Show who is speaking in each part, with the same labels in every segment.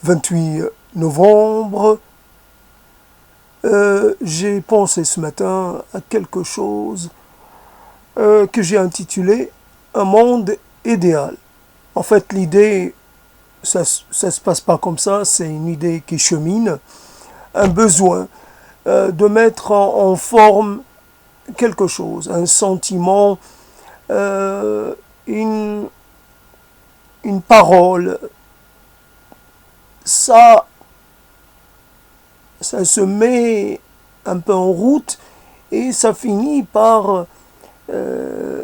Speaker 1: 28 novembre, j'ai pensé ce matin à quelque chose que j'ai intitulé Un monde idéal. En fait, l'idée, ça se passe pas comme ça, c'est une idée qui chemine, un besoin de mettre en forme quelque chose, un sentiment, euh, une, une parole. Ça, ça se met un peu en route et ça finit euh,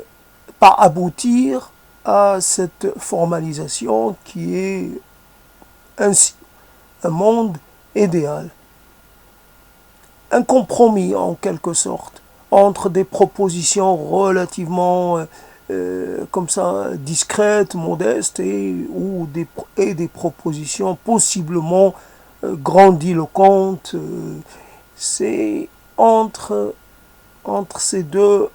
Speaker 1: par aboutir à cette formalisation qui est ainsi un monde idéal. Un compromis en quelque sorte entre des propositions relativement comme ça discrètes, modestes et des propositions possiblement grandiloquentes. C'est entre ces deux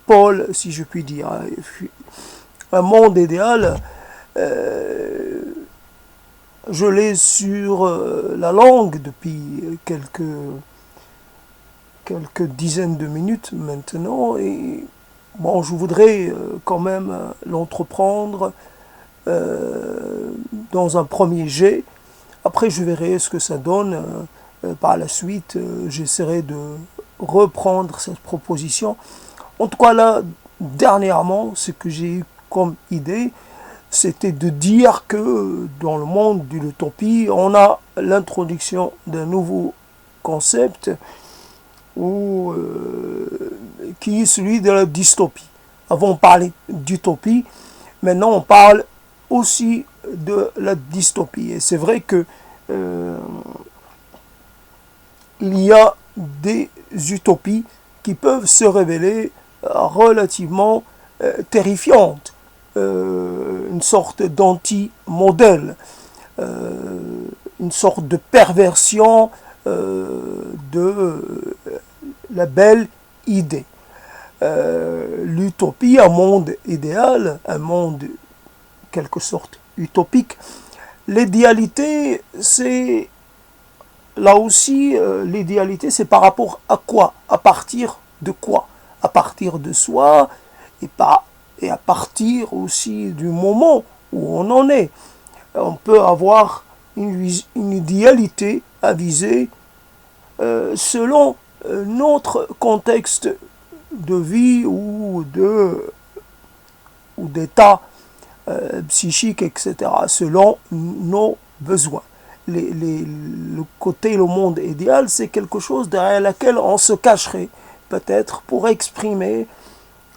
Speaker 1: pôles, si je puis dire. Un monde idéal, euh, je l'ai sur la langue depuis quelques dizaines de minutes maintenant et bon, je voudrais quand même l'entreprendre dans un premier jet. Après, je verrai ce que ça donne. Par la suite, j'essaierai de reprendre cette proposition. En tout cas, là, dernièrement, ce que j'ai eu comme idée, c'était de dire que dans le monde de l'utopie, on a l'introduction d'un nouveau concept qui est celui de la dystopie. Avant, on parlait d'utopie, maintenant on parle aussi de la dystopie. Et c'est vrai que euh, il y a des utopies qui peuvent se révéler relativement terrifiantes. Une sorte d'anti-modèle, une sorte de perversion de la belle idée. L'utopie, un monde idéal, un monde quelque sorte utopique. L'idéalité, c'est là aussi, l'idéalité, c'est par rapport à quoi? À partir de quoi? À partir de soi et à partir aussi du moment où on en est. On peut avoir une idéalité à viser selon notre contexte de vie ou d'état psychique, etc., selon nos besoins. Le côté, le monde idéal, c'est quelque chose derrière lequel on se cacherait, peut-être, pour exprimer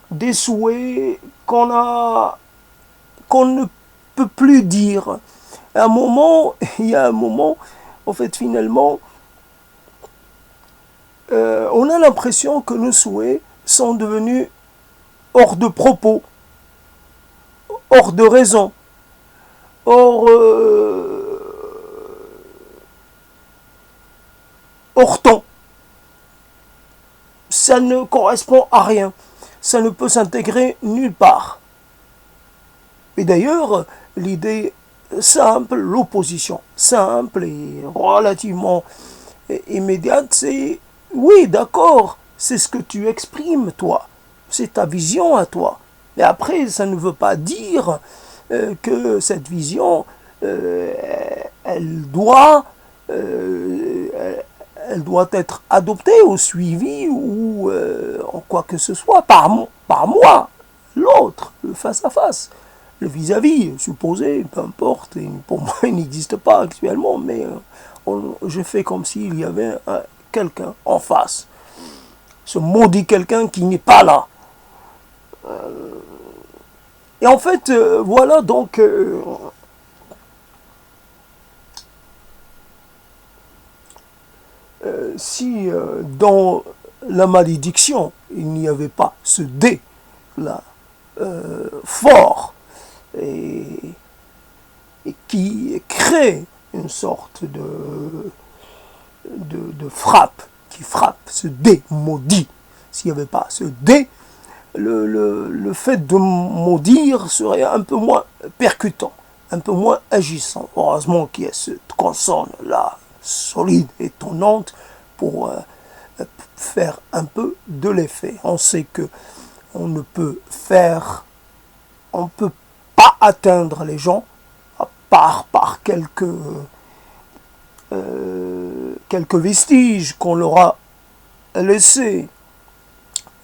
Speaker 1: des souhaits qu'on ne peut plus dire. À un moment, il y a un moment, en fait, finalement, on a l'impression que nos souhaits sont devenus hors de propos, hors de raison, hors temps. Ça ne correspond à rien. Ça ne peut s'intégrer nulle part. Et d'ailleurs, l'idée simple, l'opposition simple et relativement immédiate, c'est oui, d'accord, c'est ce que tu exprimes, toi. C'est ta vision à toi. Mais après, ça ne veut pas dire que cette vision, elle doit elle doit être adoptée ou suivie ou en quoi que ce soit par moi, l'autre, le face-à-face, le vis-à-vis, supposé, peu importe, et pour moi il n'existe pas actuellement, mais je fais comme s'il y avait quelqu'un en face, ce maudit quelqu'un qui n'est pas là. Et en fait, voilà donc si dans la malédiction, il n'y avait pas ce dé là fort et, et qui crée une sorte de frappe, qui frappe ce dé maudit. S'il n'y avait pas ce dé, le fait de maudire serait un peu moins percutant. un peu moins agissant. Heureusement qu'il y a cette consonne-là, solide et tonnante, pour faire un peu de l'effet. On sait que on ne peut faire, on peut pas atteindre les gens, à part par quelques vestiges qu'on leur a laissés.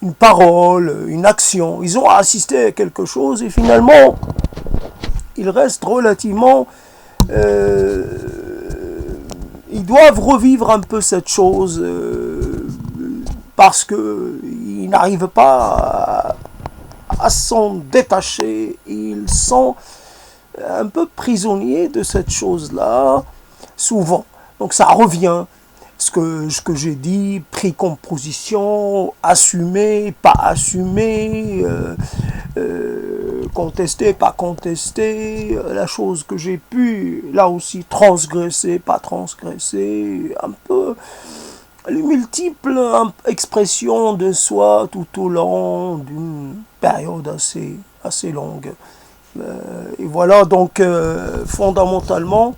Speaker 1: Une parole, une action. Ils ont assisté à quelque chose et finalement, ils restent relativement... ils doivent revivre un peu cette chose parce qu'ils n'arrivent pas à s'en détacher. Ils sont un peu prisonniers de cette chose-là, souvent. Donc ça revient. Ce que j'ai dit, pris comme position, assumé, pas assumé, contesté, pas contesté, la chose que j'ai pu, là aussi, transgresser, pas transgresser, un peu les multiples expressions de soi tout au long d'une période assez longue. Et voilà, donc, fondamentalement,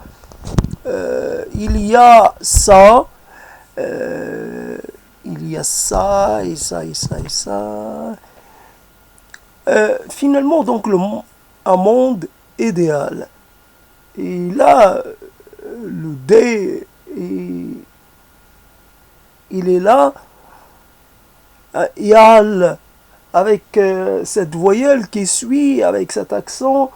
Speaker 1: il y a ça, il y a ça, et ça, et ça, et ça. Finalement, donc, un monde idéal. Et là, le D, il est là, yal, avec cette voyelle qui suit, avec cet accent,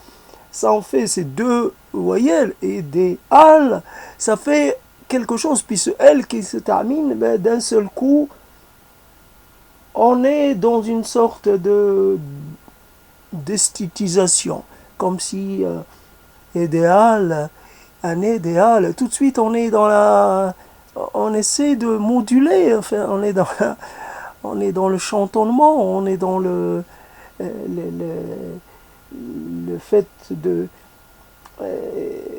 Speaker 1: ça en fait ces deux voyelles, et des al, ça fait quelque chose, puis ce L qui se termine, ben, d'un seul coup, on est dans une sorte de d'esthétisation, comme si idéal, un idéal, tout de suite on est dans on essaie de moduler, enfin, on est dans le chantonnement, on est dans le fait de...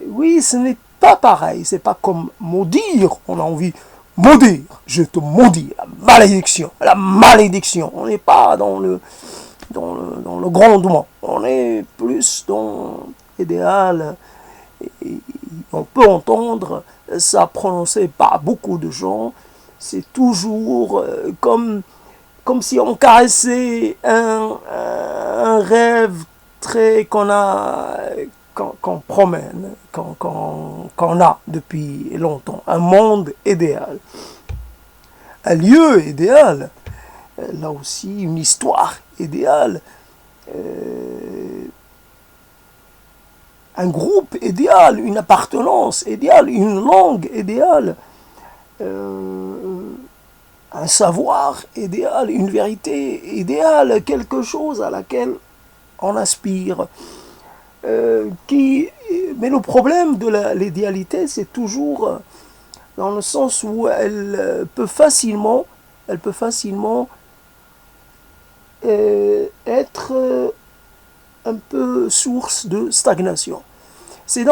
Speaker 1: oui, ce n'est pas pareil, c'est pas comme maudire, on a envie maudire, je te maudis, la malédiction, on n'est pas dans le grondement, on est plus dans l'idéal, et on peut entendre ça prononcé par beaucoup de gens, c'est toujours comme si on caressait un rêve très qu'on promène, qu'on a depuis longtemps, un monde idéal, un lieu idéal, là aussi une histoire idéale, un groupe idéal, une appartenance idéale, une langue idéale, un savoir idéal, une vérité idéale, quelque chose à laquelle on aspire. Mais le problème de l'idéalité, c'est toujours dans le sens où elle peut facilement être un peu source de stagnation. C'est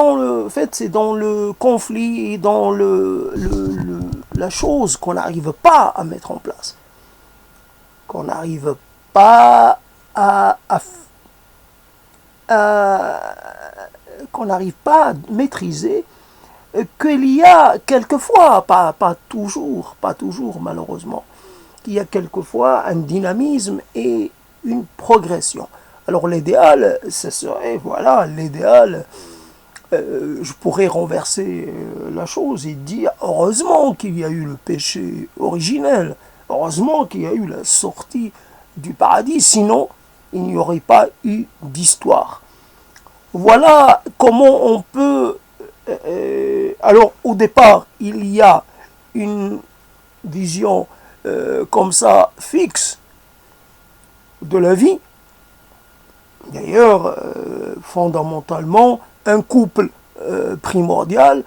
Speaker 1: c'est dans le conflit et dans la chose qu'on n'arrive pas à mettre en place, qu'on n'arrive pas qu'on n'arrive pas à maîtriser, qu'il y a quelquefois, pas toujours malheureusement, qu'il y a quelquefois un dynamisme et une progression. Alors l'idéal, ce serait, voilà, l'idéal, je pourrais renverser la chose et dire, heureusement qu'il y a eu le péché originel, heureusement qu'il y a eu la sortie du paradis, sinon il n'y aurait pas eu d'histoire. Voilà comment on peut... alors au départ, il y a une vision comme ça fixe de la vie. D'ailleurs, fondamentalement, un couple primordial,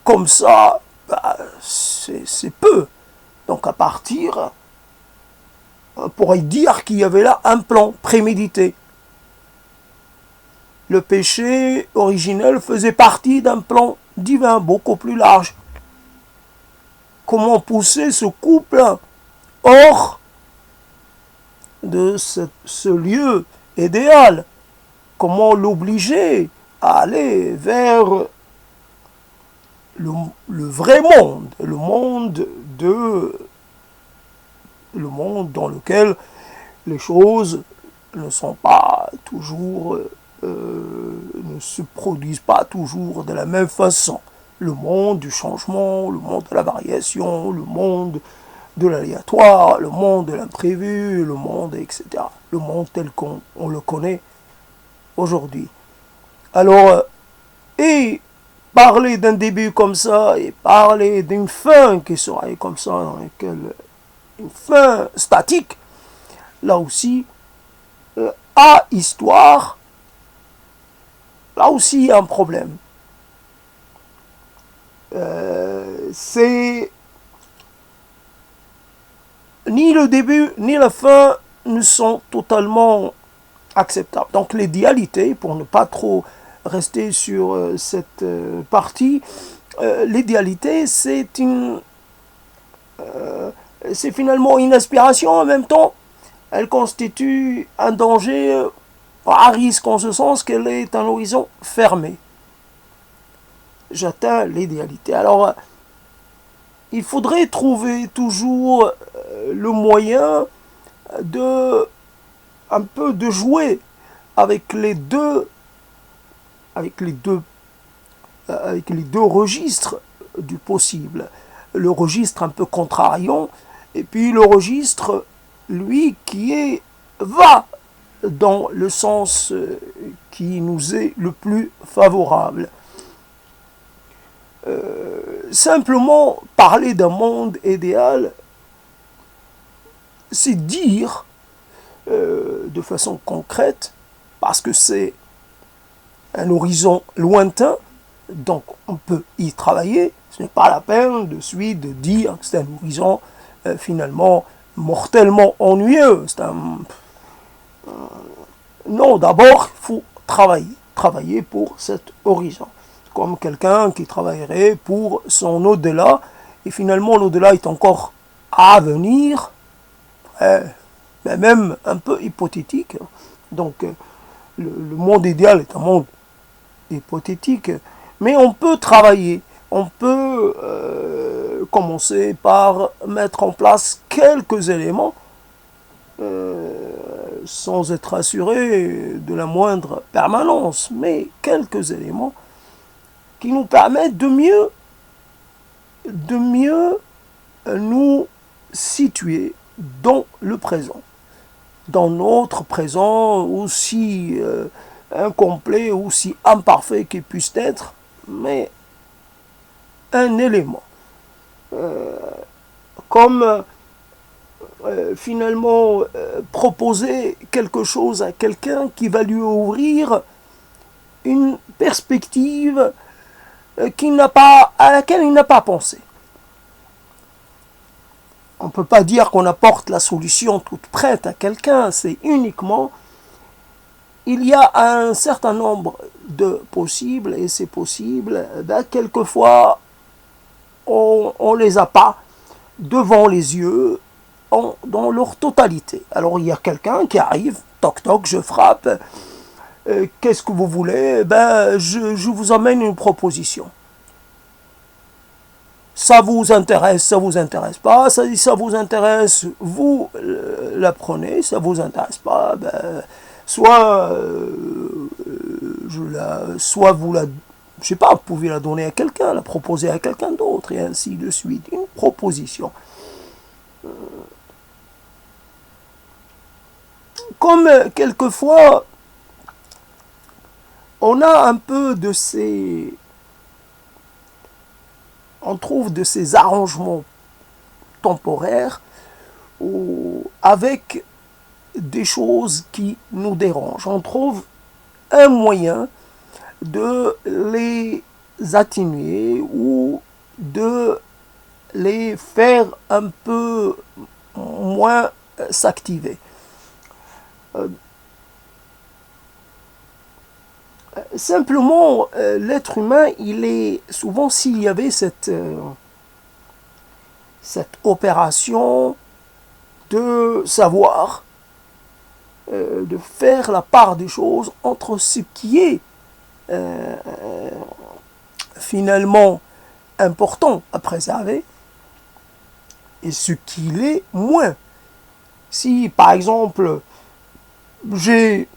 Speaker 1: comme ça, bah, c'est peu. Donc à partir, on pourrait dire qu'il y avait là un plan prémédité. Le péché originel faisait partie d'un plan divin beaucoup plus large. Comment pousser ce couple hors de ce lieu idéal? Comment l'obliger à aller vers le, le vrai monde, le monde dans lequel les choses ne sont pas toujours, ne se produisent pas toujours de la même façon. Le monde du changement, le monde de la variation, le monde de l'aléatoire, le monde de l'imprévu, le monde, etc. Le monde tel qu'on le connaît aujourd'hui. Alors, et parler d'un début comme ça, et parler d'une fin qui serait comme ça, dans laquelle une fin statique, là aussi, à histoire, là aussi il y a un problème. C'est ni le début ni la fin ne sont totalement acceptables. Donc l'idéalité, pour ne pas trop rester sur cette partie, l'idéalité c'est finalement une aspiration en même temps. Elle constitue un danger à risque en ce sens qu'elle est un horizon fermé. J'atteins l'idéalité. Alors, il faudrait trouver toujours le moyen de un peu de jouer avec les deux registres du possible. Le registre un peu contrariant et puis le registre, lui, qui va dans le sens qui nous est le plus favorable. Simplement parler d'un monde idéal, c'est dire de façon concrète, parce que c'est un horizon lointain, donc on peut y travailler. Ce n'est pas la peine de suite de dire que c'est un horizon finalement mortellement ennuyeux. Non, d'abord, il faut travailler pour cet horizon. Comme quelqu'un qui travaillerait pour son au-delà, et finalement l'au-delà est encore à venir, mais même un peu hypothétique. Donc le monde idéal est un monde hypothétique, mais on peut travailler, on peut commencer par mettre en place quelques éléments sans être assuré de la moindre permanence, mais quelques éléments qui nous permettent de mieux nous situer dans le présent, dans notre présent aussi incomplet, aussi imparfait qu'il puisse être, mais un élément. Comme finalement proposer quelque chose à quelqu'un qui va lui ouvrir une perspective à laquelle il n'a pas pensé. On ne peut pas dire qu'on apporte la solution toute prête à quelqu'un, c'est uniquement il y a un certain nombre de possibles, et ces possibles, quelquefois on ne les a pas devant les yeux dans leur totalité. Alors il y a quelqu'un qui arrive, toc toc, je frappe, qu'est-ce que vous voulez? Je vous amène une proposition. Ça vous intéresse, ça vous intéresse pas, ça vous intéresse, vous la prenez, ça vous intéresse pas, soit vous la, je sais pas, vous pouvez la donner à quelqu'un, la proposer à quelqu'un d'autre, et ainsi de suite. Une proposition. Comme quelquefois, on a un peu de on trouve de ces arrangements temporaires avec des choses qui nous dérangent. On trouve un moyen de les atténuer ou de les faire un peu moins s'activer. Simplement, l'être humain, il est souvent, s'il y avait cette opération de savoir, de faire la part des choses entre ce qui est finalement important à préserver et ce qu'il est moins. Si par exemple j'ai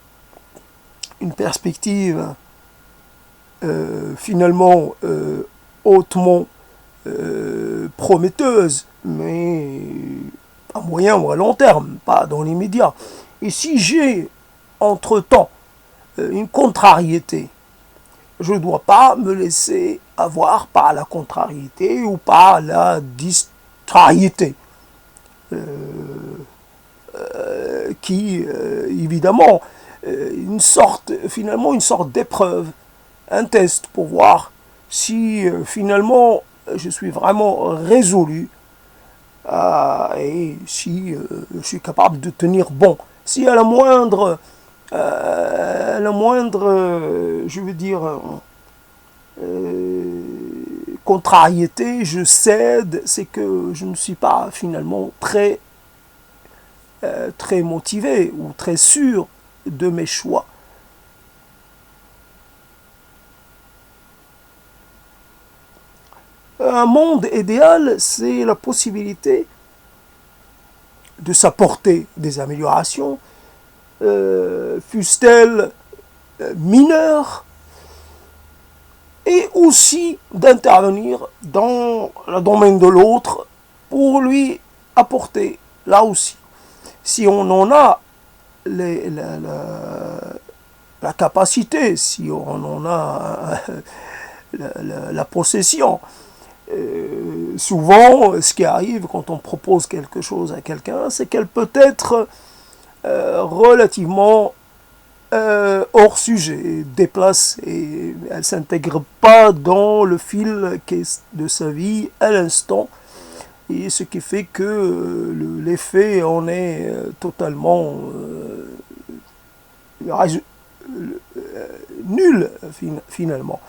Speaker 1: une perspective finalement hautement prometteuse, mais à moyen ou à long terme, pas dans l'immédiat. Et si j'ai entre-temps une contrariété, je ne dois pas me laisser avoir par la contrariété ou par la distrariété. Qui, évidemment, finalement une sorte d'épreuve, un test pour voir si finalement je suis vraiment résolu et si je suis capable de tenir bon. Si à la moindre, je veux dire, contrariété, je cède, c'est que je ne suis pas finalement très motivé ou très sûr de mes choix. Un monde idéal, c'est la possibilité de s'apporter des améliorations, fussent-elles mineures, et aussi d'intervenir dans le domaine de l'autre pour lui apporter, là aussi, si on en a la capacité, si on en a la possession. Souvent, ce qui arrive quand on propose quelque chose à quelqu'un, c'est qu'elle peut être relativement hors sujet, déplacée. Elle ne s'intègre pas dans le fil de sa vie à l'instant. Et ce qui fait que l'effet en est totalement nul finalement.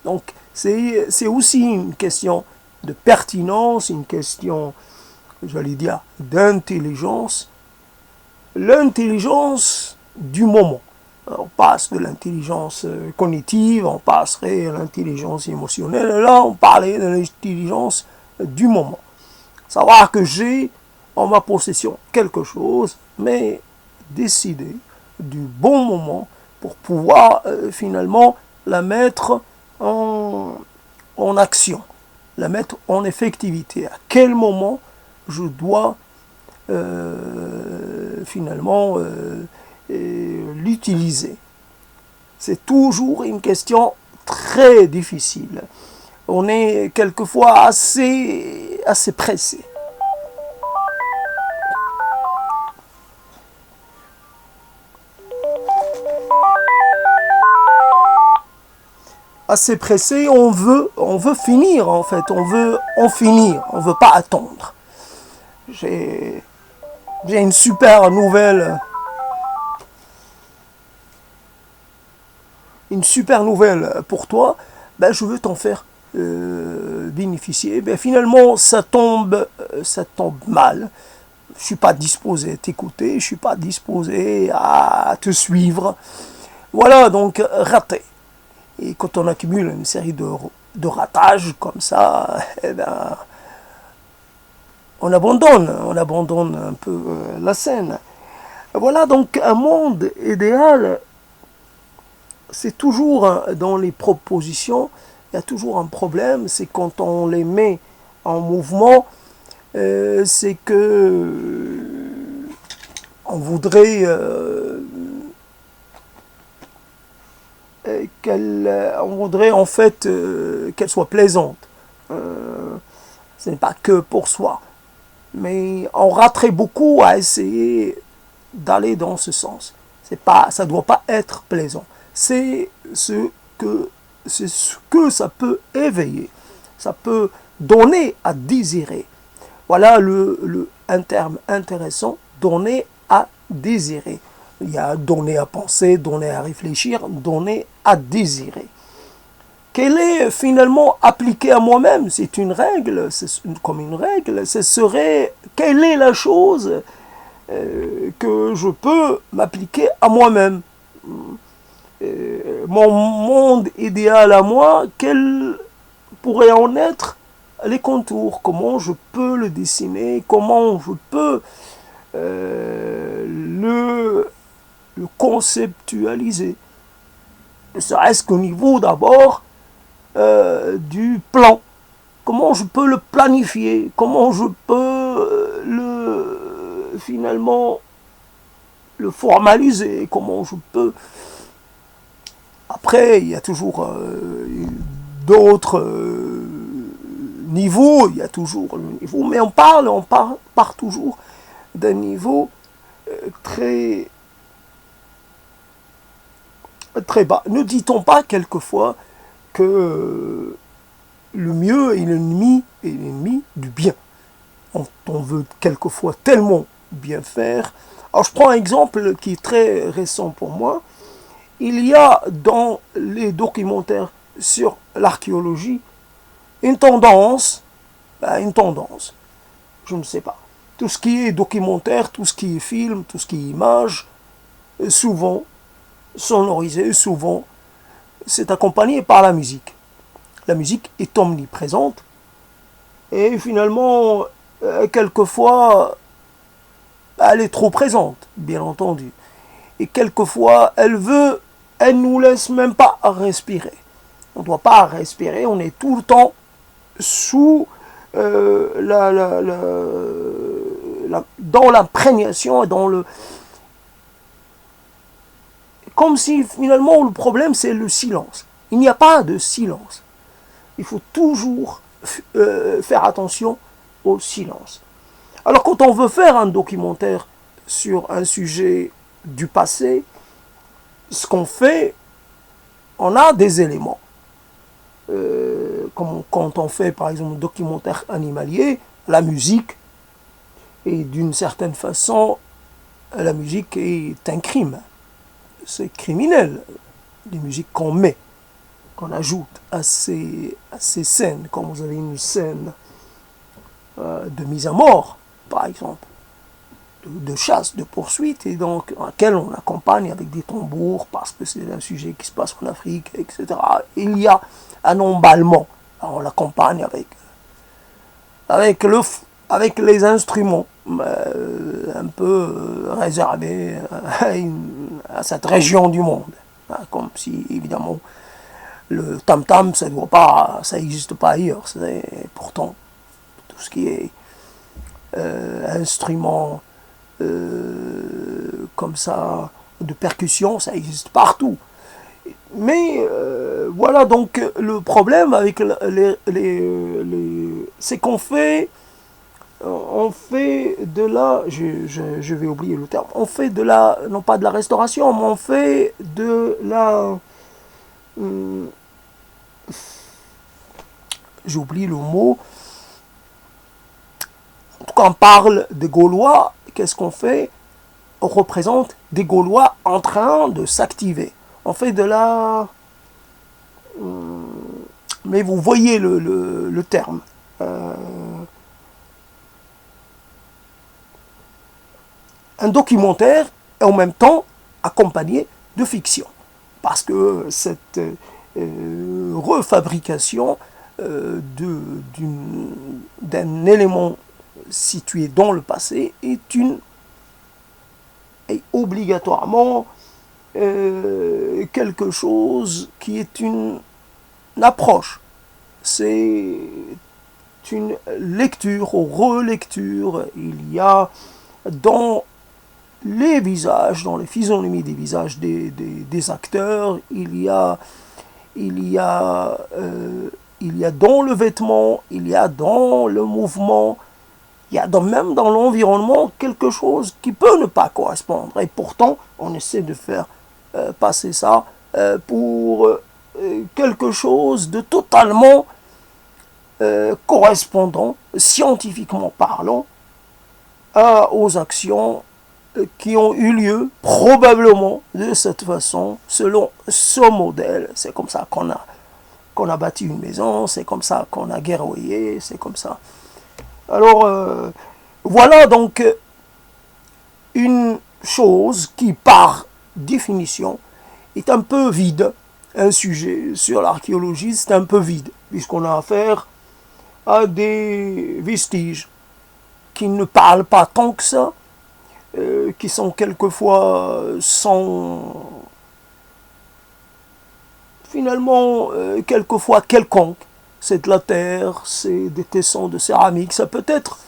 Speaker 1: Donc c'est aussi une question de pertinence, une question, j'allais dire, d'intelligence. L'intelligence du moment. On passe de l'intelligence cognitive, on passerait à l'intelligence émotionnelle. Là, on parlait de l'intelligence du moment. Savoir que j'ai en ma possession quelque chose, mais décider du bon moment pour pouvoir finalement la mettre en action, la mettre en effectivité. À quel moment je dois finalement l'utiliser. C'est toujours une question très difficile. On est quelquefois assez pressé. Assez pressé, on veut finir en fait, on veut en finir, on veut pas attendre. J'ai une super nouvelle. Une super nouvelle pour toi. Ben, je veux t'en faire bénéficier. Ben, finalement, ça tombe mal. Je suis pas disposé à t'écouter, je suis pas disposé à te suivre. Voilà, donc raté. Et quand on accumule une série de ratages comme ça, eh ben, on abandonne un peu la scène. Voilà donc un monde idéal, c'est toujours dans les propositions, il y a toujours un problème, c'est quand on les met en mouvement, c'est que on voudrait en fait qu'elle soit plaisante. Ce n'est pas que pour soi. Mais on raterait beaucoup à essayer d'aller dans ce sens. Ça ne doit pas être plaisant. C'est ce que ça peut éveiller. Ça peut donner à désirer. Voilà un terme intéressant, donner à désirer. Il y a donner à penser, donner à réfléchir, donner à désirer. Quelle est finalement appliquée à moi-même? C'est une règle, comme une règle. Ce serait, quelle est la chose que je peux m'appliquer à moi-même? mon monde idéal à moi, quels pourraient en être les contours, comment je peux le dessiner, comment je peux le conceptualiser. Ne serait-ce qu'au niveau d'abord du plan. Comment je peux le planifier, comment je peux finalement le formaliser, comment je peux... Après, il y a toujours d'autres niveaux, il y a toujours le niveau, mais on part toujours d'un niveau très, très bas. Ne dit-on pas quelquefois que le mieux est l'ennemi du bien. On veut quelquefois tellement bien faire. Alors je prends un exemple qui est très récent pour moi. Il y a dans les documentaires sur l'archéologie une tendance, je ne sais pas. Tout ce qui est documentaire, tout ce qui est film, tout ce qui est image, souvent sonorisé, souvent c'est accompagné par la musique. La musique est omniprésente et finalement, quelquefois, elle est trop présente, bien entendu. Et quelquefois, elle nous laisse même pas respirer. On ne doit pas respirer, on est tout le temps sous dans l'imprégnation et dans le... Comme si finalement le problème c'est le silence. Il n'y a pas de silence. Il faut toujours faire attention au silence. Alors quand on veut faire un documentaire sur un sujet du passé, ce qu'on fait, on a des éléments. Comme quand on fait par exemple un documentaire animalier, la musique, et d'une certaine façon, la musique est un crime. C'est criminel, les musiques qu'on met, qu'on ajoute à ces scènes, comme vous avez une scène de mise à mort, par exemple, de chasse, de poursuite, et donc à laquelle on accompagne avec des tambours, parce que c'est un sujet qui se passe en Afrique, etc. Il y a un emballement, on l'accompagne avec les instruments un peu réservés à cette région du monde. Comme si, évidemment, le tam-tam, ça n'existe pas ailleurs. Pourtant, tout ce qui est instrument comme ça, de percussion, ça existe partout. Mais voilà, donc le problème avec c'est qu'on fait... On fait de la... Je vais oublier le terme. On fait de la... Non pas de la restauration, mais on fait de la... J'oublie le mot. En tout cas, on parle des Gaulois. Qu'est-ce qu'on fait? On représente des Gaulois en train de s'activer. On fait de la... Mais vous voyez le terme. Un documentaire est en même temps accompagné de fiction. Parce que cette refabrication d'un élément situé dans le passé est obligatoirement quelque chose qui est une approche. C'est une lecture ou relecture. Il y a dans les visages, dans les physionomies des visages des acteurs, il y a dans le vêtement, il y a dans le mouvement, il y a même dans l'environnement quelque chose qui peut ne pas correspondre. Et pourtant, on essaie de faire passer ça pour quelque chose de totalement correspondant, scientifiquement parlant, aux actions qui ont eu lieu probablement de cette façon, selon ce modèle. C'est comme ça qu'on a bâti une maison, c'est comme ça qu'on a guerroyé, c'est comme ça. Alors, voilà donc une chose qui, par définition, est un peu vide, un sujet sur l'archéologie, c'est un peu vide, puisqu'on a affaire à des vestiges qui ne parlent pas tant que ça, qui sont quelquefois sans finalement quelquefois quelconques. C'est de la terre, c'est des tessons de céramique, ça peut être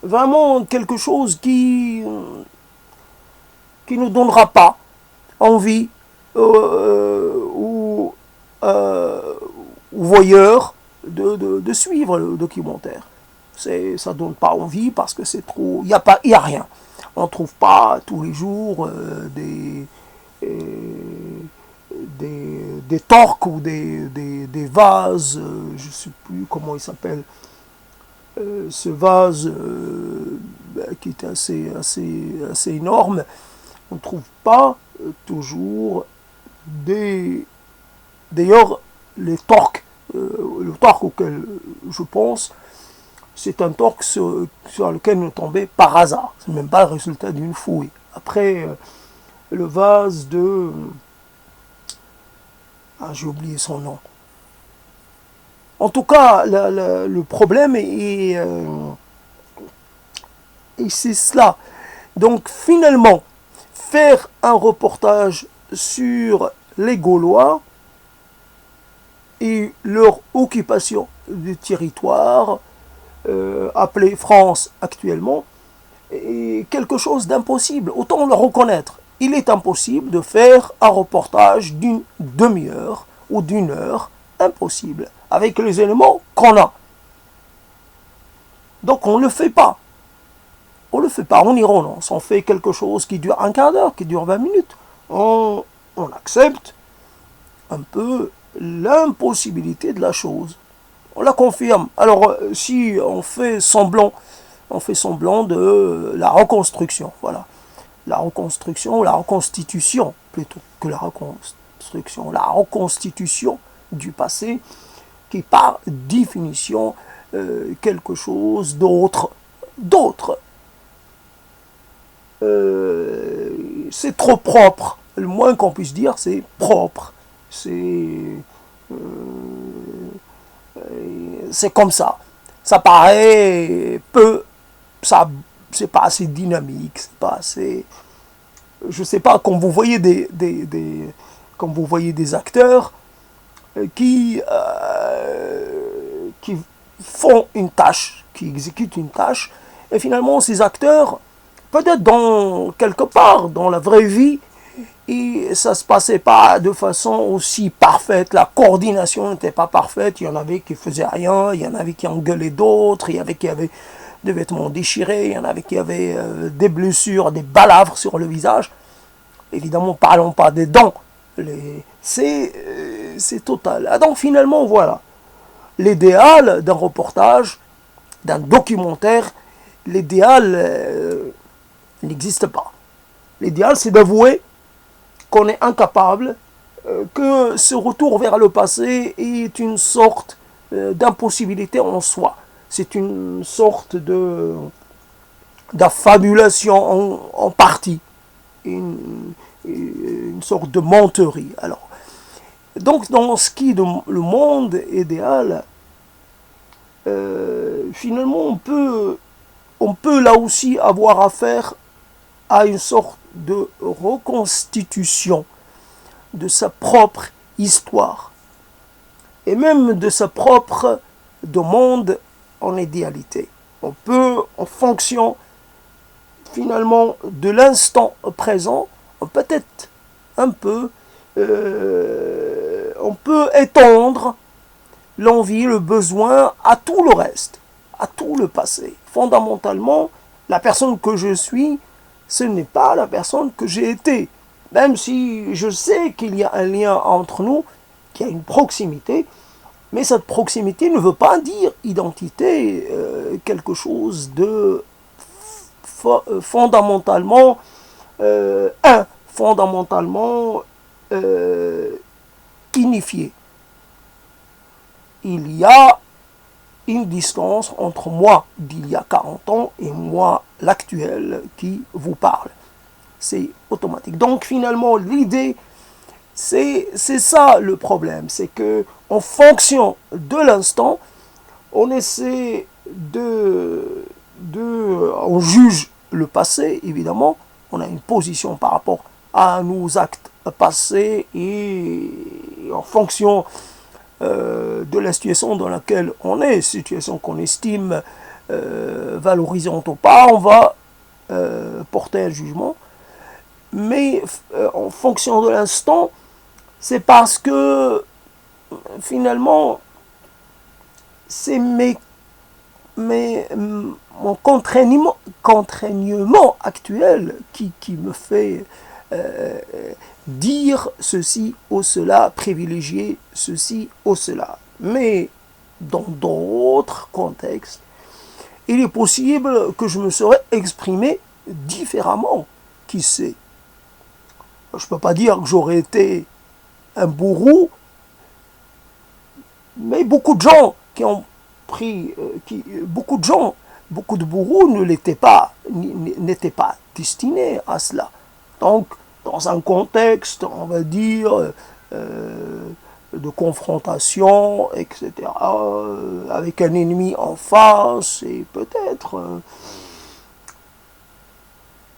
Speaker 1: vraiment quelque chose qui ne donnera pas envie aux voyeurs de suivre le documentaire. Ça donne pas envie parce que c'est trop. Il y a rien. On trouve pas tous les jours des torques ou des vases. Je sais plus comment il s'appelle. Ce vase qui est assez énorme. On ne trouve pas toujours des. D'ailleurs, le torque auquel je pense, c'est un torque sur lequel on est tombé par hasard. C'est même pas le résultat d'une fouille. Après, le vase de... Ah, j'ai oublié son nom. En tout cas, le problème est et c'est cela. Donc finalement, faire un reportage sur les Gaulois et leur occupation du territoire, appelé France actuellement, est quelque chose d'impossible. Autant le reconnaître. Il est impossible de faire un reportage d'une demi-heure ou d'une heure, impossible, avec les éléments qu'on a. Donc on ne le fait pas. On ne le fait pas, on y renonce. On fait quelque chose qui dure un quart d'heure, qui dure 20 minutes. On accepte un peu l'impossibilité de la chose. On la confirme. Alors, si on fait semblant de la reconstruction, voilà. La reconstruction, la reconstitution, plutôt que la reconstruction, la reconstitution du passé, qui est par définition quelque chose d'autre. C'est trop propre. Le moins qu'on puisse dire, c'est propre. C'est comme ça. Ça paraît peu, c'est pas assez dynamique, c'est pas assez. Je sais pas, quand vous voyez quand vous voyez des acteurs qui font une tâche, qui exécutent une tâche, et finalement ces acteurs, peut-être quelque part dans la vraie vie, et ça se passait pas de façon aussi parfaite, la coordination n'était pas parfaite, il y en avait qui faisaient rien, il y en avait qui engueulaient d'autres, il y avait qui avaient des vêtements déchirés, il y en avait qui avaient des blessures, des balafres sur le visage. Évidemment, parlons pas des dents. C'est total. Ah, donc finalement, voilà. L'idéal d'un reportage, d'un documentaire, l'idéal n'existe pas. L'idéal, c'est d'avouer qu'on est incapable, que ce retour vers le passé est une sorte d'impossibilité en soi. C'est une sorte d'affabulation en partie, une sorte de menterie. Alors, donc dans ce qui est le monde idéal, finalement on peut là aussi avoir affaire à une sorte de reconstitution de sa propre histoire et même de sa propre demande en idéalité. On peut, en fonction finalement de l'instant présent, peut-être un peu, on peut étendre l'envie, le besoin à tout le reste, à tout le passé. Fondamentalement, la personne que je suis, ce n'est pas la personne que j'ai été. Même si je sais qu'il y a un lien entre nous, qu'il y a une proximité, mais cette proximité ne veut pas dire identité, quelque chose de fondamentalement fondamentalement unifié. Il y a une distance entre moi d'il y a 40 ans et moi l'actuel qui vous parle. C'est automatique. Donc finalement, l'idée C'est ça le problème, c'est que en fonction de l'instant, on essaie on juge le passé, évidemment, on a une position par rapport à nos actes passés et en fonction de la situation dans laquelle on est, situation qu'on estime valorisante ou pas, on va porter un jugement. Mais en fonction de l'instant, c'est parce que finalement, c'est mon contraignement actuel qui me fait dire ceci ou cela, privilégier ceci ou cela. Mais dans d'autres contextes, il est possible que je me serais exprimé différemment. Qui sait? Je ne peux pas dire que j'aurais été un bourreau, mais beaucoup de gens qui ont pris, beaucoup de bourreaux ne l'étaient pas, n'étaient pas destinés à cela. Donc, dans un contexte, on va dire, de confrontation, etc., avec un ennemi en face, et peut-être,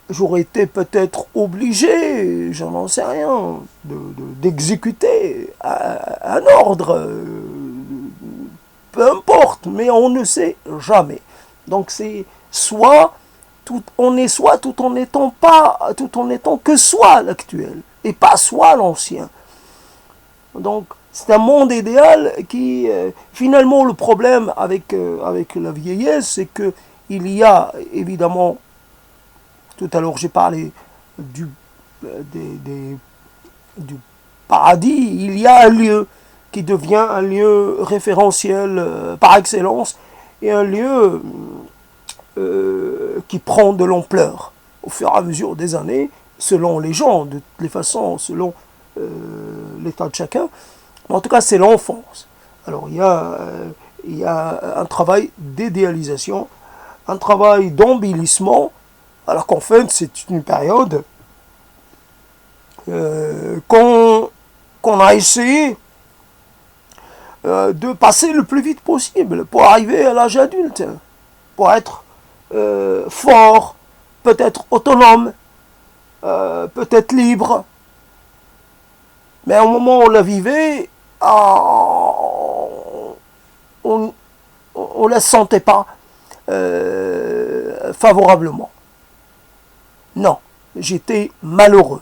Speaker 1: j'aurais été peut-être obligé, je n'en sais rien, d'exécuter un ordre, peu importe, mais on ne sait jamais. Donc c'est on est soit tout en étant que soit l'actuel, et pas soit l'ancien. Donc c'est un monde idéal qui, finalement, le problème avec la vieillesse, c'est que il y a évidemment, tout à l'heure j'ai parlé du paradis, il y a un lieu qui devient un lieu référentiel par excellence, et un lieu qui prend de l'ampleur au fur et à mesure des années, selon les gens, de toutes les façons, selon l'état de chacun. En tout cas, c'est l'enfance. Alors, il y a un travail d'idéalisation, un travail d'embellissement, alors qu'en fait, c'est une période qu'on a essayé de passer le plus vite possible pour arriver à l'âge adulte, pour être fort, peut-être autonome, peut-être libre. Mais au moment où on la vivait, on ne la sentait pas favorablement. Non, j'étais malheureux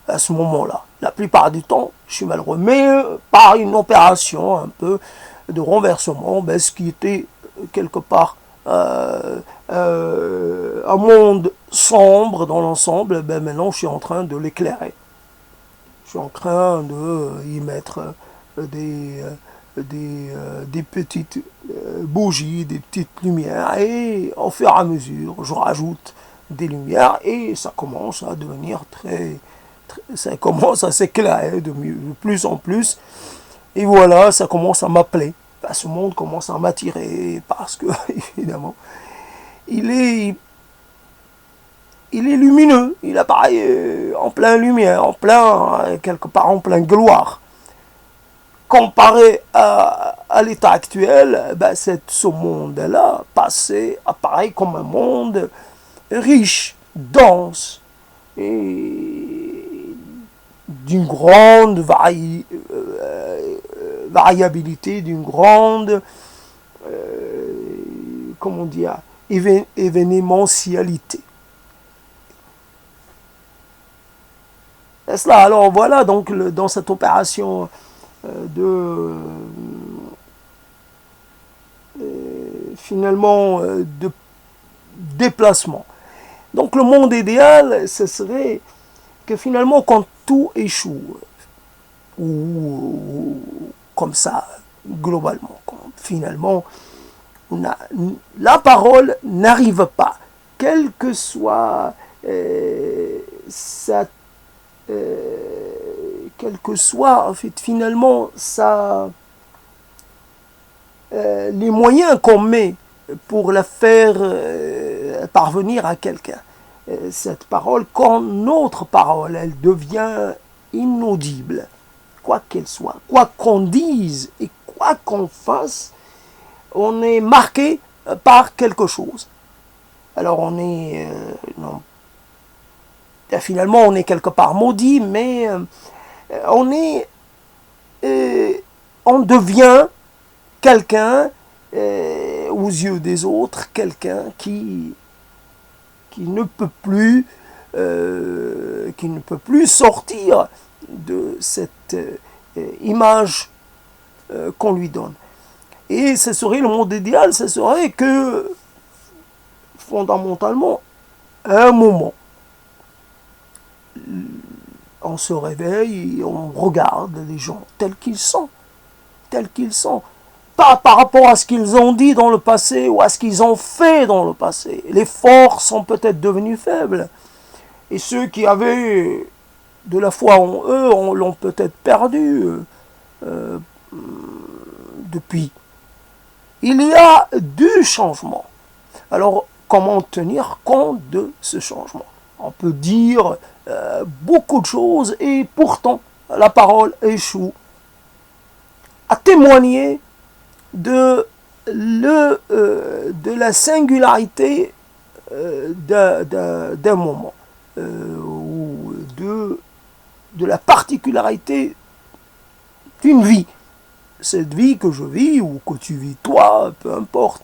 Speaker 1: à ce moment-là. La plupart du temps, je suis malheureux. Mais par une opération un peu de renversement, ce qui était quelque part un monde sombre dans l'ensemble, maintenant je suis en train de l'éclairer. Je suis en train de y mettre des petites bougies, des petites lumières, et au fur et à mesure, je rajoute des lumières, et ça commence à devenir ça commence à s'éclairer de plus en plus, et voilà, ça commence à m'appeler. Ce monde commence à m'attirer, parce que, évidemment, il est lumineux, il apparaît en pleine lumière, quelque part en pleine gloire. Comparé à l'état actuel, ce monde-là, passé, apparaît comme un monde riche, dense, et d'une grande variabilité, d'une grande, comment dire, événementialité. Cela, alors voilà, donc dans cette opération finalement de déplacement. Donc le monde idéal, ce serait que finalement, quand tout échoue, ou comme ça, globalement, quand finalement la parole n'arrive pas, quelle que soit quel que soit en fait finalement les moyens qu'on met pour la faire parvenir à quelqu'un. Cette parole, quand notre parole, elle devient inaudible, quoi qu'elle soit, quoi qu'on dise et quoi qu'on fasse, on est marqué par quelque chose. Alors on est, non, finalement on est quelque part maudit, mais on est, on devient quelqu'un aux yeux des autres, quelqu'un qui ne peut plus sortir de cette image qu'on lui donne. Et ce serait le monde idéal, ce serait que fondamentalement, à un moment, on se réveille et on regarde les gens tels qu'ils sont, tels qu'ils sont. Pas par rapport à ce qu'ils ont dit dans le passé ou à ce qu'ils ont fait dans le passé. Les forts sont peut-être devenus faibles. Et ceux qui avaient de la foi en eux, l'ont peut-être perdu depuis. Il y a du changement. Alors, comment tenir compte de ce changement? On peut dire beaucoup de choses et pourtant, la parole échoue à témoigner de la singularité d'un moment ou de la particularité d'une vie. Cette vie que je vis ou que tu vis toi, peu importe.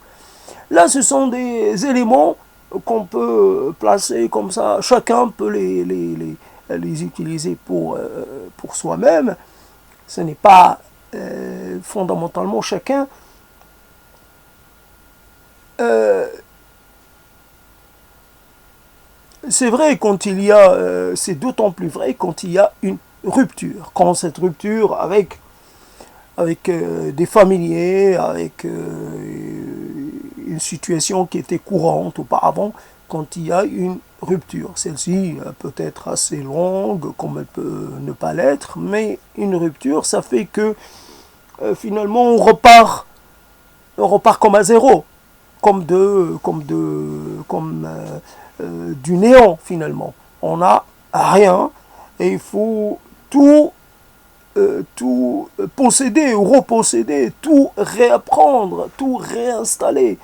Speaker 1: Là, ce sont des éléments qu'on peut placer comme ça. Chacun peut les utiliser pour soi-même. Ce n'est pas fondamentalement chacun. C'est vrai quand il y a, c'est d'autant plus vrai quand il y a une rupture. Quand cette rupture avec des familiers, avec une situation qui était courante auparavant, quand il y a une rupture. Celle-ci peut être assez longue, comme elle peut ne pas l'être, mais une rupture, ça fait que finalement on repart comme à zéro, comme du néant finalement. On n'a rien et il faut tout posséder, reposséder, tout réapprendre, tout réinstaller.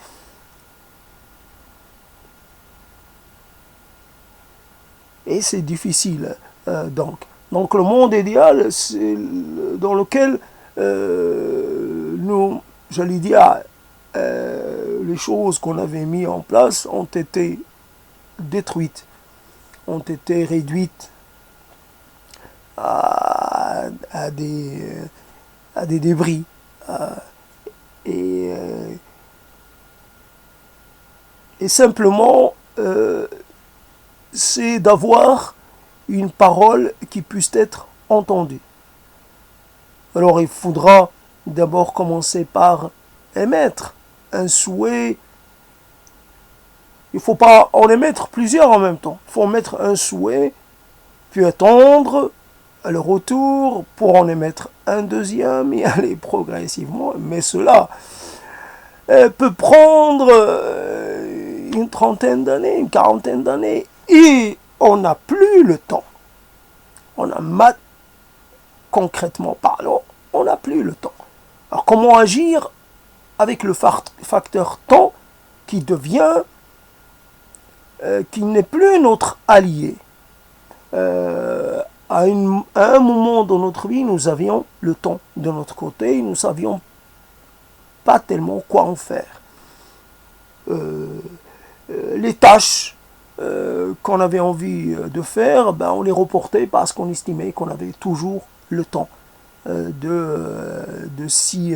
Speaker 1: Et c'est difficile. Donc le monde idéal, c'est dans lequel nous, j'allais dire, les choses qu'on avait mis en place ont été détruites, ont été réduites à des débris. Et simplement, c'est d'avoir une parole qui puisse être entendue. Alors il faudra d'abord commencer par émettre un souhait. Il ne faut pas en émettre plusieurs en même temps. Il faut en mettre un souhait, puis attendre le retour pour en émettre un deuxième et aller progressivement. Mais cela peut prendre une trentaine d'années, une quarantaine d'années. Et on n'a plus le temps. Concrètement parlant, on n'a plus le temps. Alors comment agir avec le facteur temps qui devient, qui n'est plus notre allié? À un moment dans notre vie, nous avions le temps de notre côté, nous ne savions pas tellement quoi en faire. Les tâches qu'on avait envie de faire, on les reportait parce qu'on estimait qu'on avait toujours le temps de s'y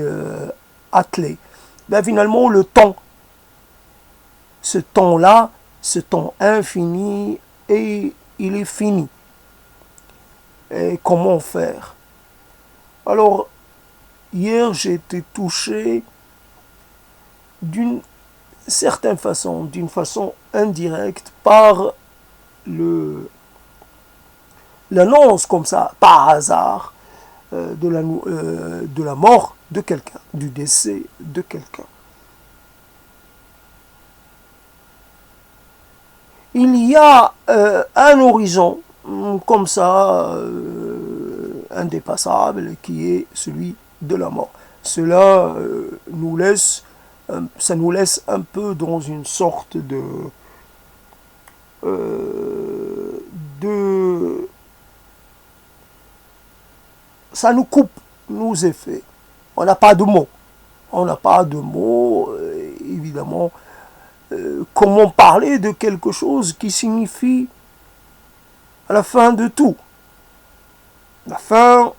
Speaker 1: atteler. Finalement, le temps, ce temps-là, ce temps infini, et il est fini. Et comment faire? Alors, hier, j'ai été touché d'une certaine façon, d'une façon indirecte, par l'annonce comme ça, par hasard, de la mort de quelqu'un, du décès de quelqu'un. Il y a un horizon, comme ça, indépassable qui est celui de la mort. Cela ça nous laisse un peu dans une sorte de ça nous coupe nos effets. On n'a pas de mots. On n'a pas de mots, évidemment. Comment parler de quelque chose qui signifie à la fin de tout? La fin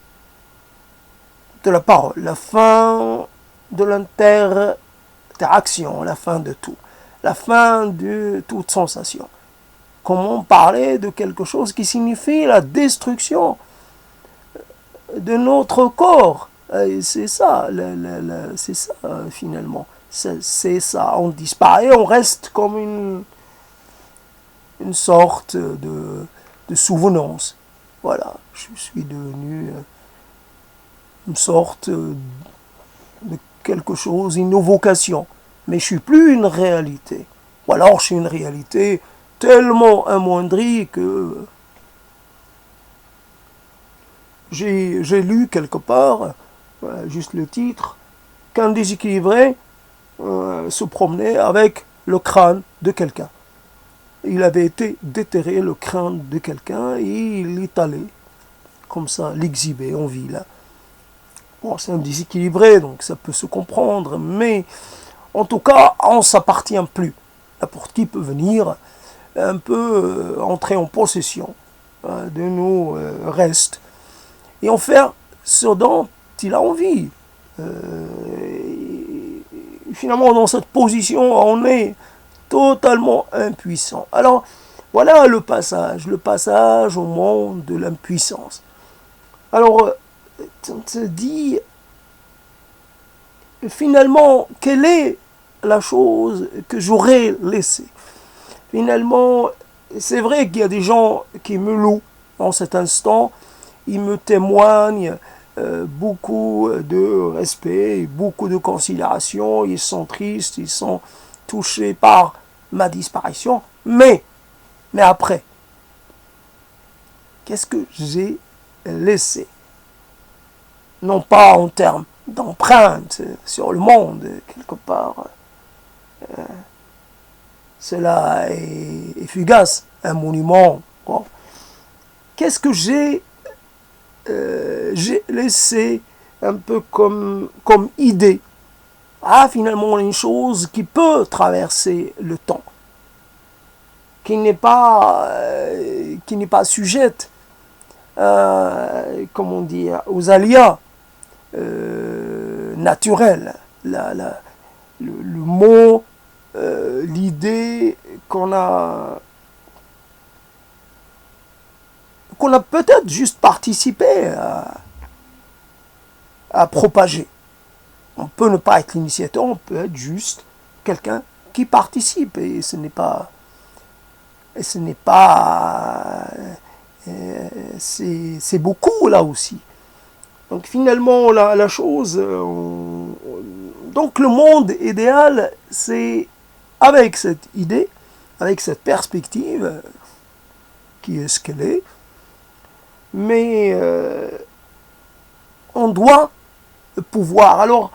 Speaker 1: de la parole, la fin de l'interaction, la fin de tout, la fin de toute sensation. Comment parler de quelque chose qui signifie la destruction de notre corps? C'est ça, c'est ça finalement. C'est ça, on disparaît, on reste comme une sorte de souvenance. Voilà, je suis devenu une sorte de quelque chose, une vocation. Mais je suis plus une réalité. Ou alors je suis une réalité tellement amoindrie que j'ai lu quelque part, juste le titre, qu'un déséquilibré se promenait avec le crâne de quelqu'un. Il avait été déterré, le crâne de quelqu'un, et il est allé, comme ça, l'exhiber en ville. Bon, c'est un déséquilibré, donc ça peut se comprendre, mais en tout cas, on ne s'appartient plus. N'importe qui peut venir un peu entrer en possession de nos restes et en faire ce dont il a envie. Finalement, dans cette position, on est totalement impuissant. Alors, voilà le passage au monde de l'impuissance. Alors, on se dit, finalement, quelle est la chose que j'aurais laissée? Finalement, c'est vrai qu'il y a des gens qui me louent en cet instant, ils me témoignent beaucoup de respect, beaucoup de considération, ils sont tristes, ils sont touchés par ma disparition, mais après, qu'est-ce que j'ai laissé? Non pas en termes d'empreinte sur le monde, quelque part, cela est fugace, un monument. Bon. Qu'est-ce que j'ai laissé un peu comme idée? Ah, finalement, une chose qui peut traverser le temps, qui n'est pas sujette, comment dire, aux aléas naturels. Le mot, l'idée qu'on a peut-être juste participé à propager. On peut ne pas être l'initiateur, on peut être juste quelqu'un qui participe. Et ce n'est pas... c'est beaucoup là aussi. Donc finalement, la chose... donc le monde idéal, c'est avec cette idée, avec cette perspective, qui est ce qu'elle est, mais on doit pouvoir. Alors,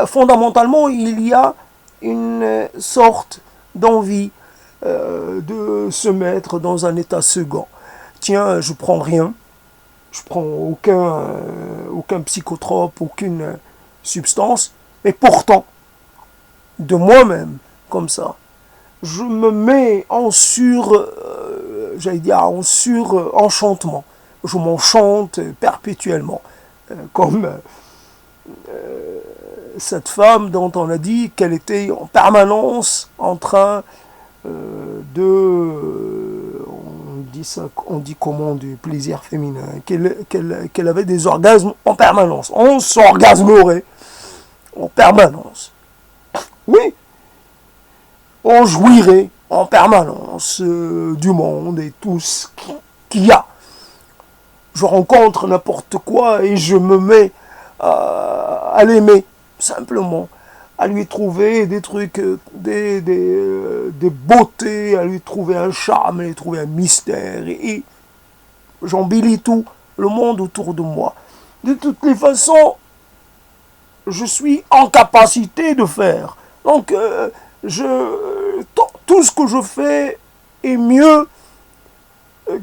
Speaker 1: fondamentalement, il y a une sorte d'envie de se mettre dans un état second. Tiens, je prends rien, je prends aucun psychotrope, aucune substance, mais pourtant, de moi-même, comme ça, je me mets en enchantement. Je m'enchante perpétuellement, comme cette femme dont on a dit qu'elle était en permanence en train on dit comment, du plaisir féminin, qu'elle avait des orgasmes en permanence. On s'orgasmerait en permanence. Oui, on jouirait en permanence du monde et tout ce qu'il y a. Je rencontre n'importe quoi et je me mets à l'aimer, simplement, à lui trouver des trucs, des beautés, à lui trouver un charme, à lui trouver un mystère, et j'embellis tout le monde autour de moi. de toutes les façons, je suis en capacité de faire. Donc, tout ce que je fais est mieux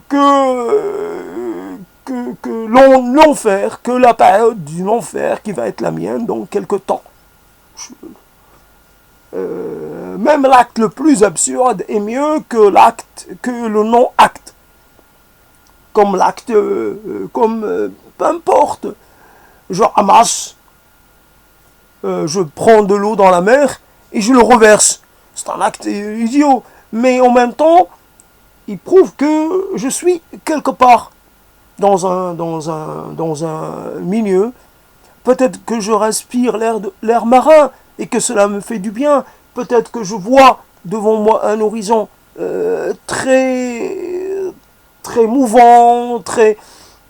Speaker 1: que l'enfer, que la période du non-faire qui va être la mienne dans quelque temps. Même l'acte le plus absurde est mieux que l'acte, que le non-acte. Comme l'acte, peu importe, je ramasse, je prends de l'eau dans la mer et je le reverse. C'est un acte idiot, mais en même temps, il prouve que je suis quelque part dans un milieu. Peut-être que je respire l'air marin et que cela me fait du bien. Peut-être que je vois devant moi un horizon très mouvant,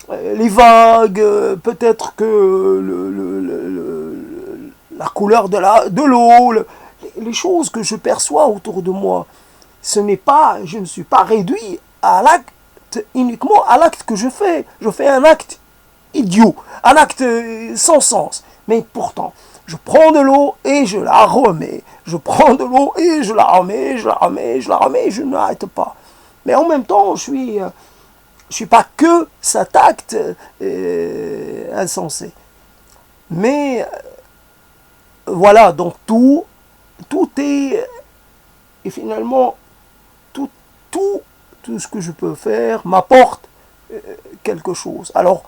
Speaker 1: les vagues. Peut-être que la couleur de l'eau, les choses que je perçois autour de moi. Je ne suis pas réduit à l'acte, uniquement à l'acte que je fais. Je fais un acte idiot, un acte sans sens. Mais pourtant, je prends de l'eau et je la remets. Je prends de l'eau et je la remets, je la remets, je la remets, je n'arrête pas. Mais en même temps, je suis pas que cet acte insensé. Mais voilà, donc tout est, et finalement, tout ce que je peux faire m'apporte quelque chose. Alors,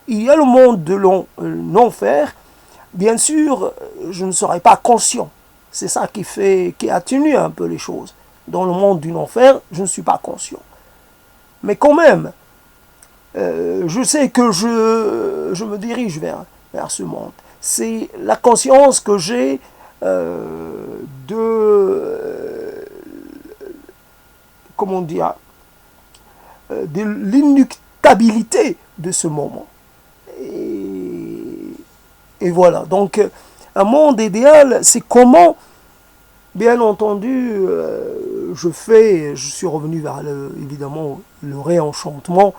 Speaker 1: il y a le monde de l'enfer. Bien sûr, je ne serai pas conscient. C'est ça qui atténue un peu les choses. Dans le monde du enfer, je ne suis pas conscient. Mais quand même, je sais que je me dirige vers ce monde. C'est la conscience que j'ai comment dire, de l'inuctabilité de ce moment. Et voilà. Donc, un monde idéal, c'est comment, bien entendu, je suis revenu vers, évidemment, le réenchantement,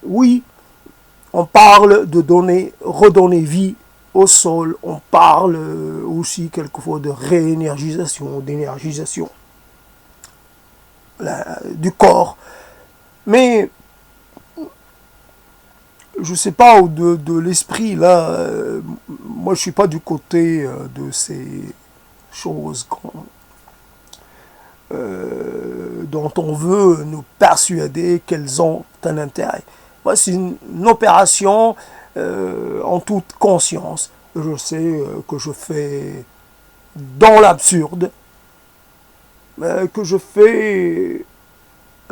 Speaker 1: oui, on parle de redonner vie au sol, on parle aussi quelquefois de réénergisation, d'énergisation du corps. Mais je ne sais pas, de l'esprit, là, moi je ne suis pas du côté de ces choses dont on veut nous persuader qu'elles ont un intérêt. Moi, c'est une opération en toute conscience. Je sais que je fais dans l'absurde, que je fais,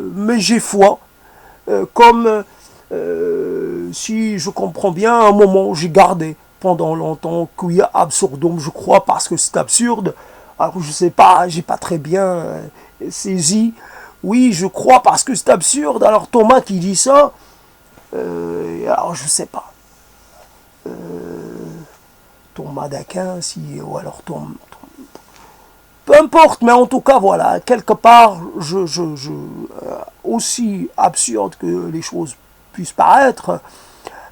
Speaker 1: mais j'ai foi, comme si je comprends bien, à un moment j'ai gardé pendant longtemps qu'il y a absurdum, je crois, parce que c'est absurde. Alors je sais pas, j'ai pas très bien saisi. Oui, je crois parce que c'est absurde. Alors Thomas qui dit ça, alors je sais pas. Thomas d'Aquin, ou alors peu importe, mais en tout cas, voilà, quelque part, aussi absurde que les choses puissent paraître,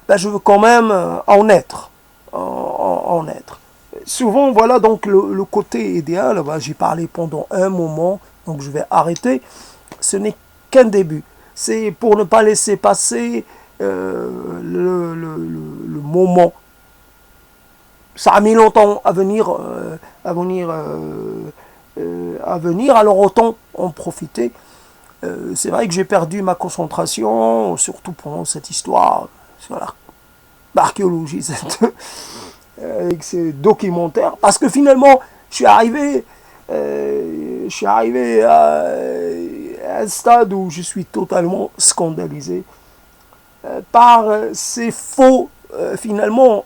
Speaker 1: ben, je veux quand même en être. En être. Souvent, voilà donc le côté idéal, ben, j'ai parlé pendant un moment, donc je vais arrêter. Ce n'est qu'un début. C'est pour ne pas laisser passer le moment. Ça a mis longtemps à venir, alors autant en profiter. C'est vrai que j'ai perdu ma concentration, surtout pendant cette histoire sur l'archéologie, avec ces documentaires, parce que finalement, je suis arrivé à un stade où je suis totalement scandalisé par ces faux, finalement,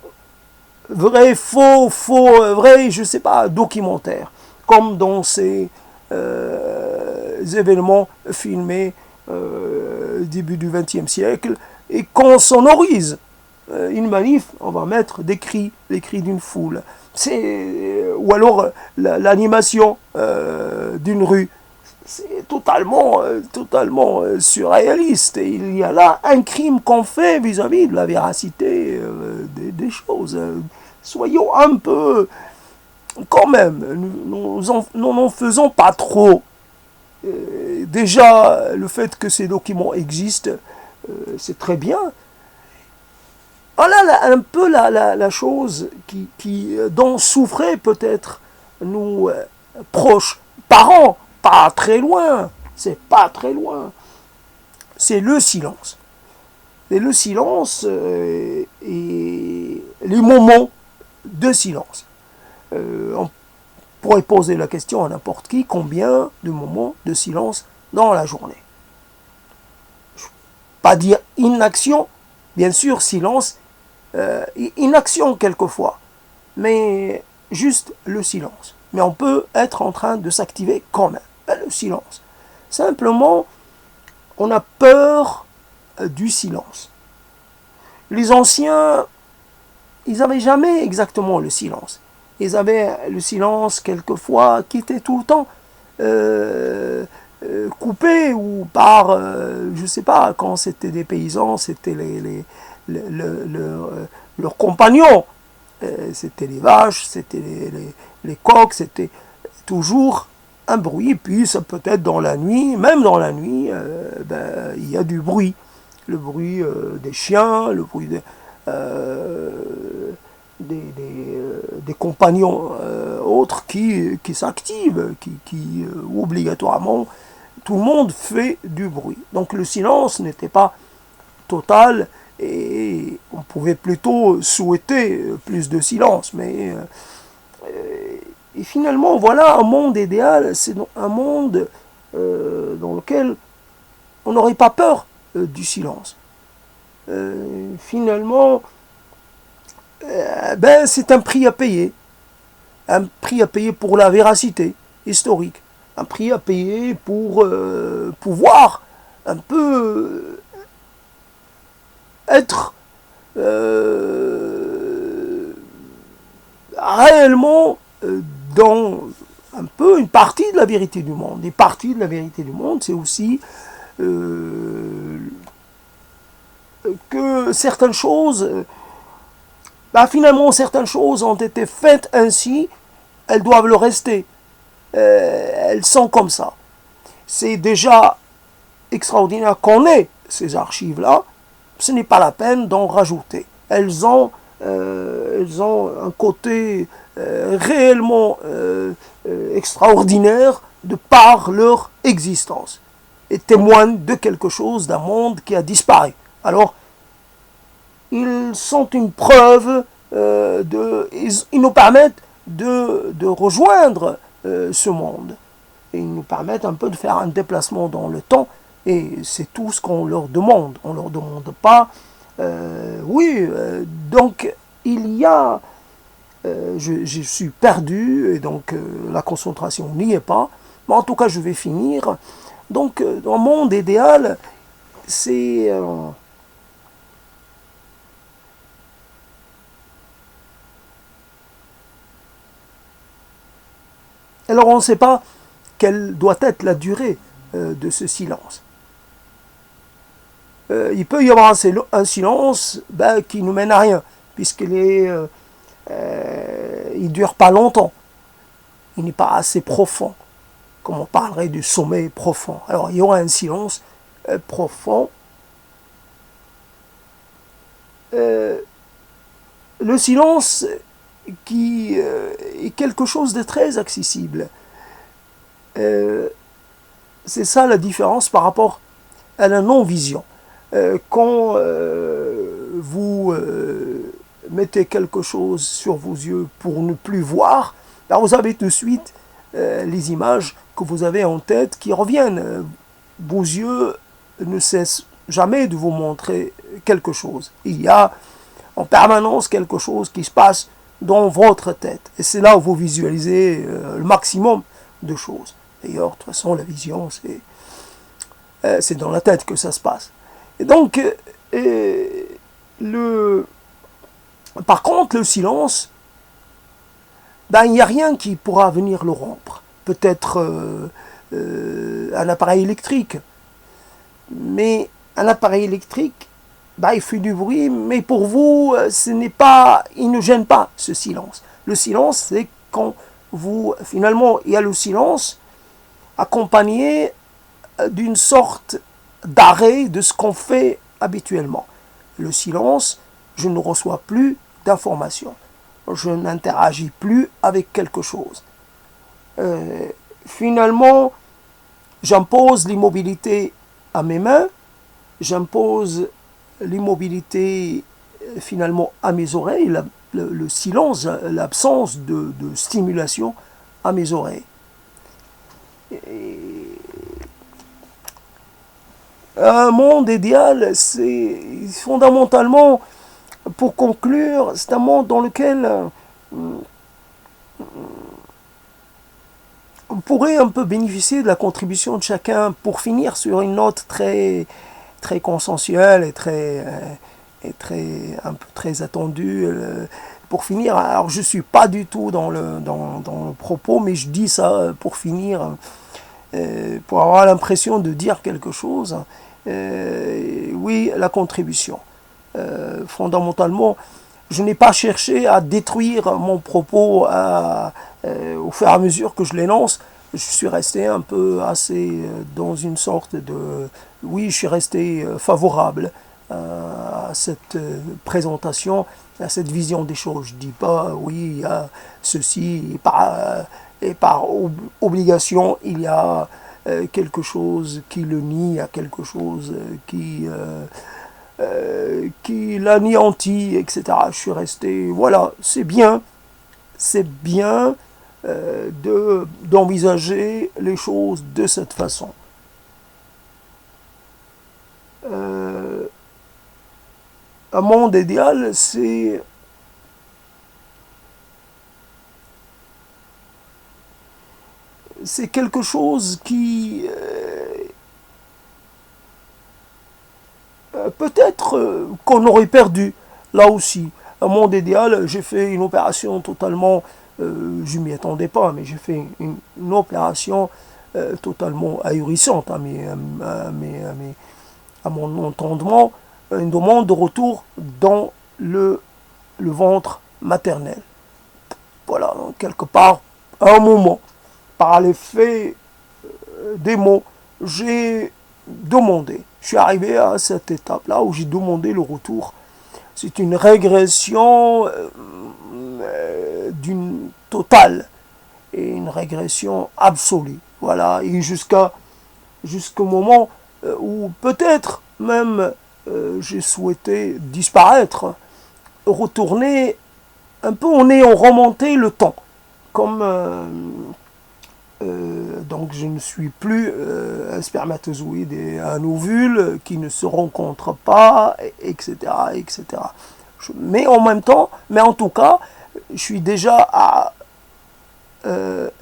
Speaker 1: vrai, faux, vrai, je sais pas, documentaires, comme dans ces événements filmés début du XXe siècle, et qu'on sonorise une manif, on va mettre des cris d'une foule. Ou alors l'animation d'une rue. c'est totalement surréaliste. Et il y a là un crime qu'on fait vis-à-vis de la véracité des choses. Soyons un peu, quand même, nous n'en faisons pas trop. Déjà, le fait que ces documents existent, c'est très bien. Voilà un peu la chose dont souffraient peut-être nos proches, parents, pas très loin, c'est pas très loin. C'est le silence. Et le silence et les moments de silence. On pourrait poser la question à n'importe qui, combien de moments de silence dans la journée? Pas dire inaction, bien sûr, silence, inaction quelquefois, mais juste le silence. Mais on peut être en train de s'activer quand même. Le silence. Simplement, on a peur du silence. Les anciens, ils n'avaient jamais exactement le silence. Ils avaient le silence quelquefois qui était tout le temps coupé ou par, je ne sais pas, quand c'était des paysans, c'était leurs compagnons. C'était les vaches, c'était les coqs, c'était toujours un bruit. Puis ça peut être dans la nuit, même dans la nuit, il y a du bruit. Le bruit des chiens, le bruit des compagnons autres qui s'activent, qui obligatoirement, tout le monde fait du bruit. Donc le silence n'était pas total et on pouvait plutôt souhaiter plus de silence. Mais et finalement, voilà un monde idéal, c'est un monde dans lequel on n'aurait pas peur du silence. Finalement, c'est un prix à payer. Un prix à payer pour la véracité historique. Un prix à payer pour pouvoir un peu être réellement dans un peu une partie de la vérité du monde. Des parties de la vérité du monde, c'est aussi que certaines choses, finalement certaines choses ont été faites ainsi, elles doivent le rester. Elles sont comme ça. C'est déjà extraordinaire qu'on ait ces archives-là. Ce n'est pas la peine d'en rajouter. Elles ont un côté réellement extraordinaire de par leur existence et témoignent de quelque chose, d'un monde qui a disparu. Alors, ils sont une preuve, ils nous permettent de rejoindre ce monde. Et ils nous permettent un peu de faire un déplacement dans le temps. Et c'est tout ce qu'on leur demande. On ne leur demande pas, donc il y a, je suis perdu, et donc la concentration n'y est pas. Mais en tout cas, je vais finir. Donc, dans le monde idéal, c'est... alors, on ne sait pas quelle doit être la durée de ce silence. Il peut y avoir un silence qui ne mène à rien, puisqu'il ne dure pas longtemps. Il n'est pas assez profond, comme on parlerait du sommeil profond. Alors il y aura un silence profond. Le silence qui est quelque chose de très accessible. C'est ça la différence par rapport à la non-vision. Quand vous mettez quelque chose sur vos yeux pour ne plus voir, vous avez tout de suite les images que vous avez en tête qui reviennent. Vos yeux ne cessent jamais de vous montrer quelque chose. Il y a en permanence quelque chose qui se passe dans votre tête. Et c'est là où vous visualisez le maximum de choses. D'ailleurs, de toute façon, la vision, c'est dans la tête que ça se passe. Et donc, par contre, le silence, il n'y a rien qui pourra venir le rompre. Peut-être un appareil électrique. Mais un appareil électrique, bah, il fait du bruit, mais pour vous, il ne gêne pas ce silence. Le silence, c'est quand finalement, il y a le silence accompagné d'une sorte d'arrêt de ce qu'on fait habituellement. Le silence, je ne reçois plus d'informations. Je n'interagis plus avec quelque chose. Finalement, j'impose l'immobilité à mes mains, j'impose l'immobilité finalement à mes oreilles, le silence, l'absence de stimulation à mes oreilles. Et un monde idéal, c'est fondamentalement, pour conclure, c'est un monde dans lequel on pourrait un peu bénéficier de la contribution de chacun pour finir sur une note très, très consensuelle et un peu très attendue. Pour finir, alors je ne suis pas du tout dans le propos, mais je dis ça pour finir, pour avoir l'impression de dire quelque chose. Oui, la contribution. Fondamentalement, je n'ai pas cherché à détruire mon propos au fur et à mesure que je l'énonce. Je suis resté un peu assez dans une sorte de... Oui, je suis resté favorable à cette présentation, à cette vision des choses. Je ne dis pas, oui, il y a ceci, et par obligation, il y a quelque chose qui le nie, il y a quelque chose qui l'anéantit, etc. Je suis resté, voilà, c'est bien d'envisager les choses de cette façon. Un monde idéal, c'est quelque chose qui peut-être qu'on aurait perdu là aussi. Un monde idéal, j'ai fait une opération totalement, je ne m'y attendais pas, mais j'ai fait une opération totalement ahurissante à mon entendement, une demande de retour dans le ventre maternel. Voilà, quelque part, à un moment, par l'effet des mots, j'ai demandé. Je suis arrivé à cette étape-là où j'ai demandé le retour. C'est une régression d'une totale et une régression absolue. Voilà, et jusqu'au moment où peut-être même j'ai souhaité disparaître, retourner un peu en ayant remonté le temps. Comme donc je ne suis plus un spermatozoïde et un ovule qui ne se rencontrent pas, etc., etc. Mais en même temps, mais en tout cas, je suis déjà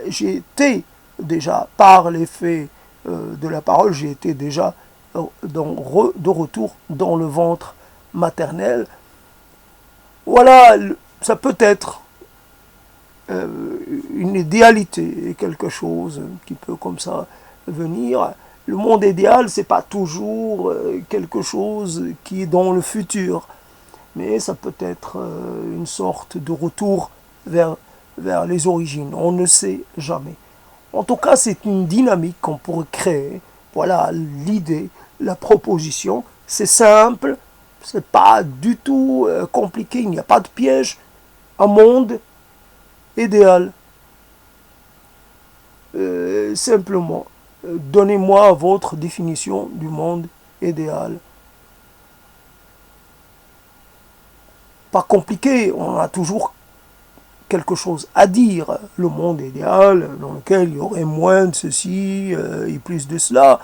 Speaker 1: j'ai été déjà par l'effet de la parole, j'ai été déjà de retour dans le ventre maternel. Voilà, ça peut être une idéalité, quelque chose qui peut comme ça venir. Le monde idéal, c'est pas toujours quelque chose qui est dans le futur, mais ça peut être une sorte de retour vers les origines. On ne sait jamais. En tout cas, c'est une dynamique qu'on pourrait créer. Voilà l'idée, la proposition. C'est simple, c'est pas du tout compliqué, il n'y a pas de piège. Un monde idéal. Simplement, donnez-moi votre définition du monde idéal. Pas compliqué, on a toujours quelque chose à dire. Le monde idéal dans lequel il y aurait moins de ceci et plus de cela.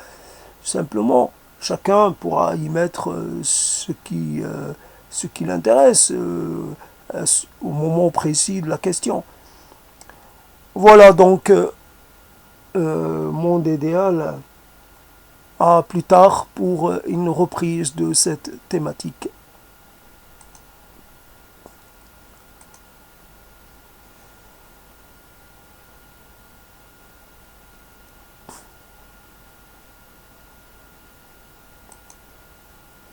Speaker 1: Simplement, chacun pourra y mettre ce qui l'intéresse au moment précis de la question. Voilà donc monde idéal. À plus tard pour une reprise de cette thématique.